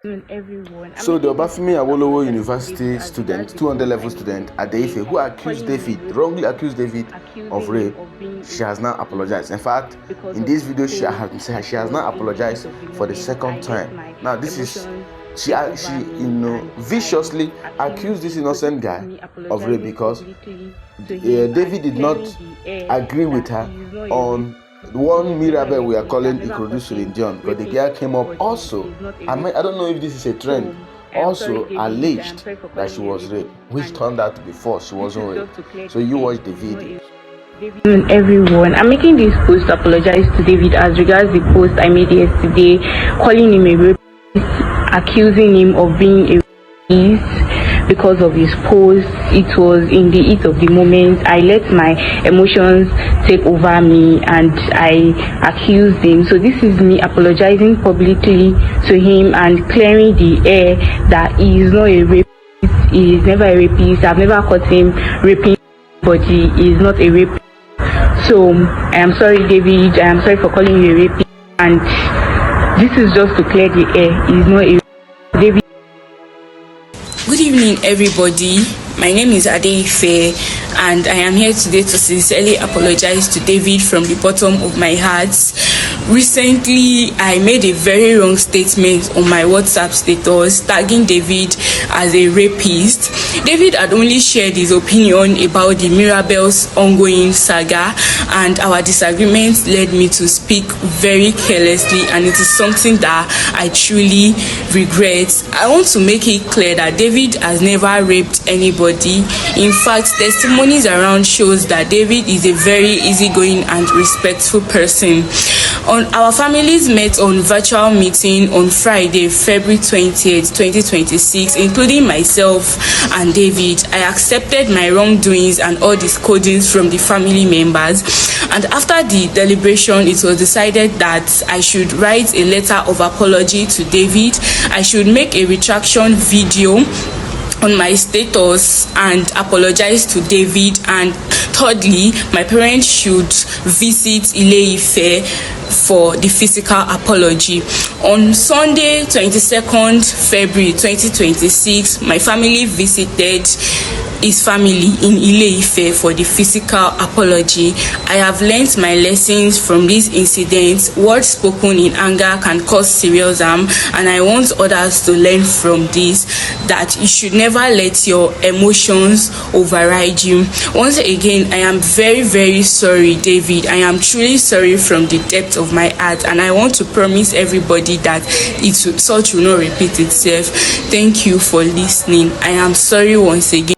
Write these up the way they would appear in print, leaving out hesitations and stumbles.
Everyone. So the Obafemi Awolowo University student, 200 level student, Adeife, who accused David, wrongly accused David of rape, she has now apologized. In fact, in this video, she has now apologized for the second time. Now, this is she viciously accused this innocent guy of rape because David did not agree with her on one Mirabel we are calling Ikorodu John, but the girl came up also. I don't know if this is a trend. Also alleged that she was raped, which turned out to be false. She wasn't raped. So you watch the video. Everyone, I'm making this post to apologize to David as regards the post I made yesterday, calling him a rapist, accusing him of being a rapist because of his post. It was in the heat of the moment. I let my emotions take over me and I accused him. So this is me apologizing publicly to him and clearing the air that he is not a rapist. He is never a rapist. I've never caught him raping anybody. He is not a rapist. So I am sorry, David. I am sorry for calling you a rapist. And this is just to clear the air. He is not a rapist. David. Good evening, everybody. My name is Adeife, and I am here today to sincerely apologize to David from the bottom of my heart. Recently, I made a very wrong statement on my WhatsApp status, tagging David as a rapist. David had only shared his opinion about the Mirabel's ongoing saga, and our disagreements led me to speak very carelessly, and it is something that I truly regret. I want to make it clear that David has never raped anybody. In fact, testimonies around shows that David is a very easygoing and respectful person. Our families met on virtual meeting on Friday, February 20th, 2026, including myself and David. I accepted my wrongdoings and all these codings from the family members. And after the deliberation, it was decided that I should write a letter of apology to David. I should make a retraction video on my status and apologize to David. And thirdly, my parents should visit Ile-Ife for the physical apology. On Sunday, 22nd February 2026, my family visited his family in Ile-Ife for the physical apology. I have learnt my lessons from these incidents. Words spoken in anger can cause serious harm, and I want others to learn from this, that you should never let your emotions override you. Once again, I am very, very sorry, David. I am truly sorry from the depth of my heart, and I want to promise everybody that such will not repeat itself. Thank you for listening. I am sorry once again.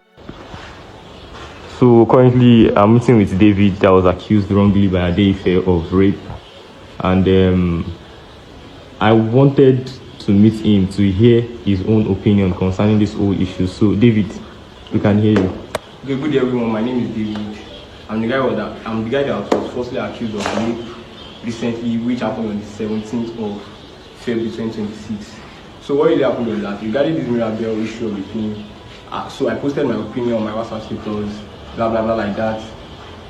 So currently, I'm meeting with David that was accused wrongly by Adeife of rape, and I wanted to meet him to hear his own opinion concerning this whole issue. So David, we can hear you. Okay, good day everyone. My name is David. I'm the guy that was falsely accused of rape recently, which happened on the 17th of February 2026. So what really happened was that regarding this Mirabel issue with me, so I posted my opinion on my WhatsApp status, blah blah blah like that.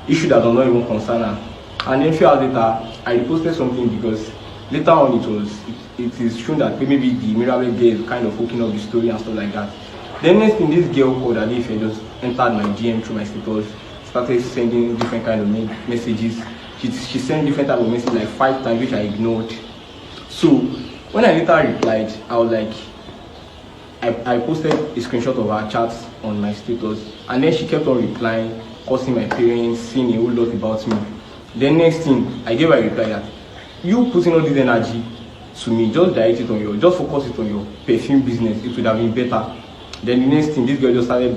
Issue that does not even concern her. And then a few hours later, I posted something because later on it is shown that maybe the Mirabel girl is kind of hooking up the story and stuff like that. Then next thing, this girl called Adeife just entered my DM through my status, started sending different kind of messages. She sent different type of messages like 5 times, which I ignored. So when I later replied, I was like, I posted a screenshot of her chats on my status, and then she kept on replying, cursing my parents, saying a whole lot about me. Then next thing, I gave her a reply that you putting all this energy to me, just focus it on your perfume business, it would have been better. Then the next thing, this girl just started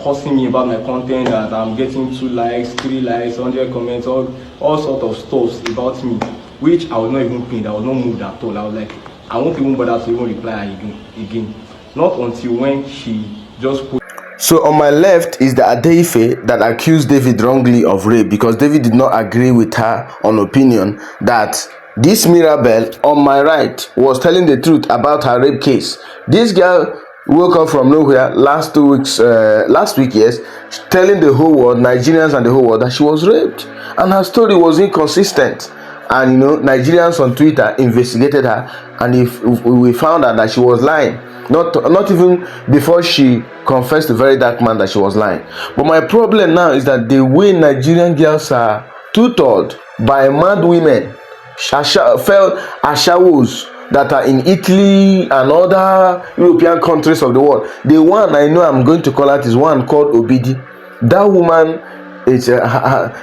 cursing me about my content, that I'm getting 2 likes, 3 likes, 100 comments, all sort of stuff about me, which I was not even paid. I was not moved at all. I was like, I won't even bother to even reply again. Not until when she just put. So on my left is the Adeife that accused David wrongly of rape because David did not agree with her on opinion that this Mirabel on my right was telling the truth about her rape case. This girl woke up from nowhere last week, yes, telling the whole world, Nigerians and the whole world, that she was raped and her story was inconsistent. and Nigerians on Twitter investigated her, and if we found out that she was lying, not even before she confessed to very dark man that she was lying. But my problem now is that the way Nigerian girls are tutored by mad women, felt ashawos that are in Italy and other European countries of the world. The one I know I'm going to call out is one called Obidi. That woman is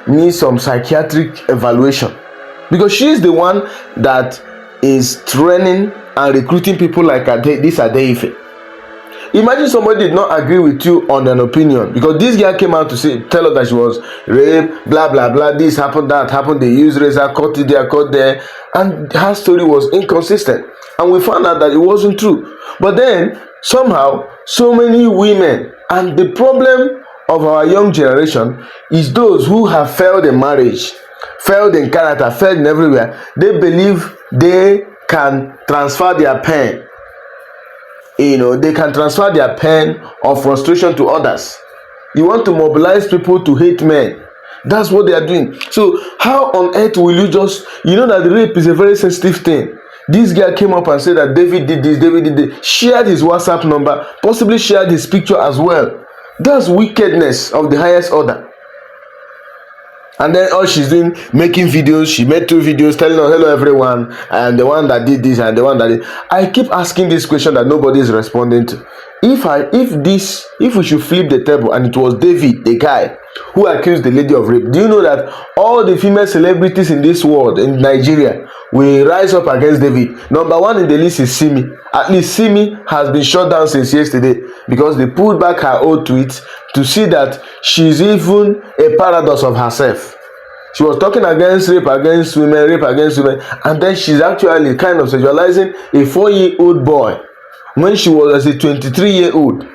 needs some psychiatric evaluation, because she's the one that is training and recruiting people like this Adeife. Imagine somebody did not agree with you on an opinion, because this girl came out to tell us that she was raped, blah blah blah, this happened, that happened, they used razor, cut it there, cut there, and her story was inconsistent, and we found out that it wasn't true. But then somehow so many women, and the problem of our young generation is those who have failed in marriage, failed in character, failed in everywhere. They believe they can transfer their pain. They can transfer their pain of frustration to others. You want to mobilize people to hate men. That's what they are doing. So how on earth will you just, that rape is a very sensitive thing. This guy came up and said that David did this, David did this, shared his WhatsApp number, possibly shared his picture as well. That's wickedness of the highest order. And then all she's doing, making videos. She made 2 videos telling us, hello everyone, and the one that did this and the one that did. I keep asking this question that nobody is responding to. If we should flip the table and it was David, the guy who accused the lady of rape, do you know that all the female celebrities in this world, in Nigeria, will rise up against David? Number 1 in the list is Simi. At least Simi has been shut down since yesterday, because they pulled back her old tweets to see that she's even a paradox of herself. She was talking against rape against women, and then she's actually kind of sexualizing a 4-year-old boy when she was as a 23-year-old.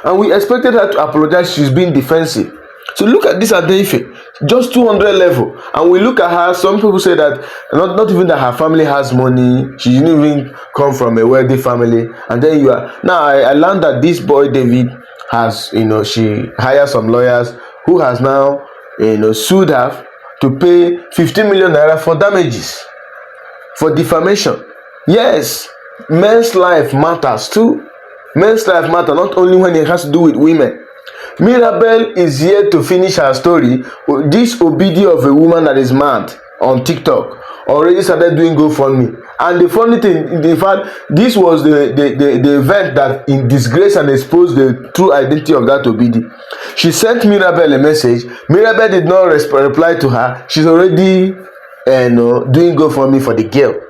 And we expected her to apologize. She's being defensive. So look at this Adeife, just 200 level. And we look at her, some people say that not even that her family has money, she didn't even come from a wealthy family. And then I learned that this boy David has, she hired some lawyers who has now, sued her to pay 15 million naira for damages, for defamation. Yes, men's life matters too. Men's life matter not only when it has to do with women. Mirabel is here to finish her story. This Obidi of a woman that is mad on TikTok already started doing GoFundMe. And the funny thing, in fact, this was the event that in disgrace and exposed the true identity of that Obidi. She sent Mirabel a message. Mirabel did not reply to her. She's already doing GoFundMe for the girl.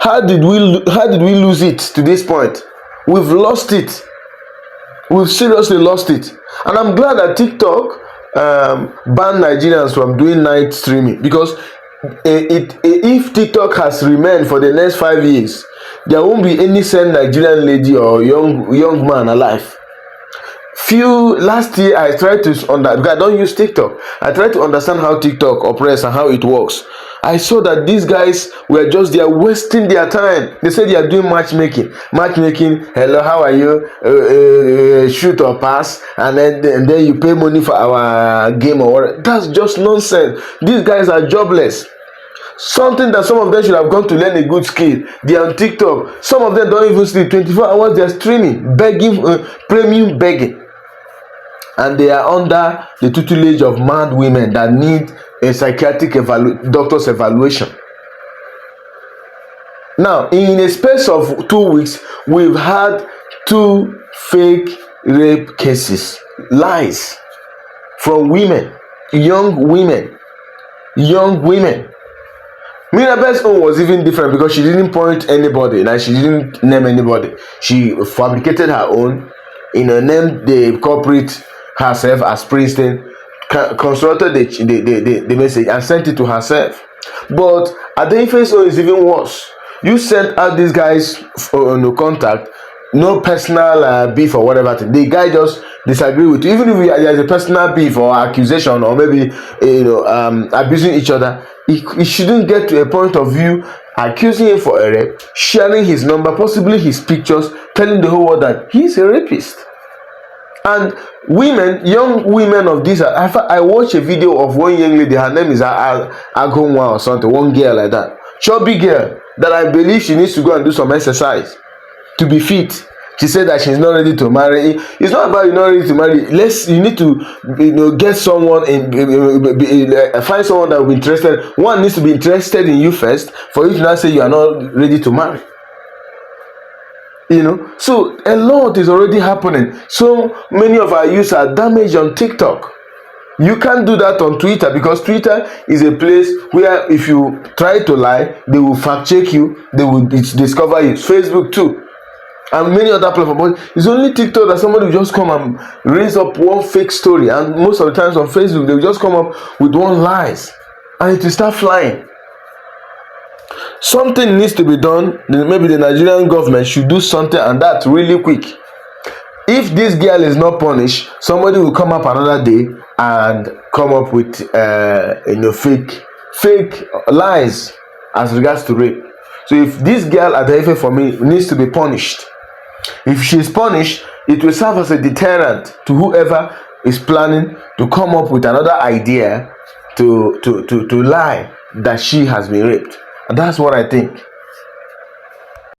How did we lose it to this point? We've lost it. We've seriously lost it. And I'm glad that TikTok banned Nigerians from doing night streaming, because if TikTok has remained for the next 5 years, there won't be any sane Nigerian lady or young man alive. Last year I tried to because I don't use TikTok. I tried to understand how TikTok operates and how it works. I saw that these guys were just there wasting their time. They said they are doing matchmaking. Hello, how are you? Shoot or pass, and then you pay money for our game or whatever. That's just nonsense. These guys are jobless. Something that some of them should have gone to learn a good skill. They are on TikTok. Some of them don't even sleep. 24 hours they are streaming, begging, premium begging. And they are under the tutelage of mad women that need a psychiatric doctor's evaluation. Now, in a space of 2 weeks, we've had 2 fake rape cases, lies from women, young women. Mirabel's own was even different, because she didn't point anybody, like she didn't name anybody. She fabricated her own, named the culprit herself as Princeton, constructed the message and sent it to herself. But Adeife's own is even worse. You sent out these guys for no contact, no personal beef or whatever. The guy just disagree with you, even if there's a personal beef or accusation or maybe abusing each other. It shouldn't get to a point of view accusing him for a rape, sharing his number, possibly his pictures, telling the whole world that he's a rapist. And women, young women of this, I watched a video of one young lady, her name is Agonwa or something, one girl like that, chubby girl, that I believe she needs to go and do some exercise to be fit. She said that she's not ready to marry. It's not about you're not ready to marry. You need to, get someone find someone that will be interested. One needs to be interested in you first for you to not say you are not ready to marry. So a lot is already happening. So many of our youth are damaged on TikTok. You can't do that on Twitter, because Twitter is a place where if you try to lie, they will fact check you, they will discover you. Facebook too, and many other platforms. But it's only TikTok that somebody will just come and raise up one fake story, and most of the times on Facebook they will just come up with one lies and it will start flying. Something needs to be done. Maybe the Nigerian government should do something, and that really quick. If this girl is not punished, somebody will come up another day and come up with fake lies as regards to rape. So if this girl at the for me needs to be punished, if she is punished, it will serve as a deterrent to whoever is planning to come up with another idea to lie that she has been raped. And that's what I think.